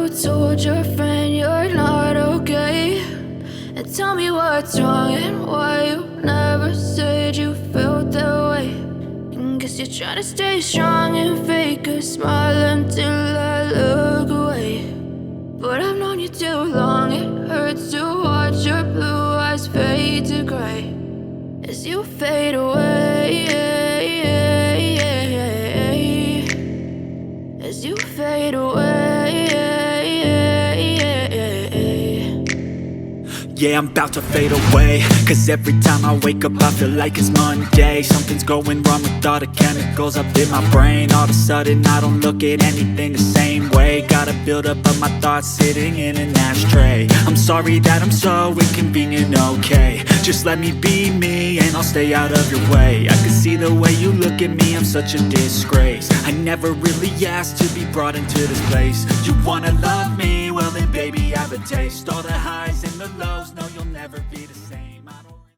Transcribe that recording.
told your friend you're not okay? And tell me what's wrong and why you never said you felt that way. And guess you're trying to stay strong and fake a smile until I look away. But I've known you too long, it hurts to watch your blue eyes fade to gray as you fade away, as you fade away. Yeah, I'm about to fade away, cause every time I wake up I feel like it's Monday. Something's going wrong with all the chemicals up in my brain. All of a sudden I don't look at anything the same way. Got a build-up of my thoughts sitting in an ashtray. I'm sorry that I'm so inconvenient, okay? Just let me be me and I'll stay out of your way. I can see the way you look at me, I'm such a disgrace. I never really asked to be brought into this place. You wanna love me? Well then baby, I have a taste. All the highs and the lows, no, you'll never be the same.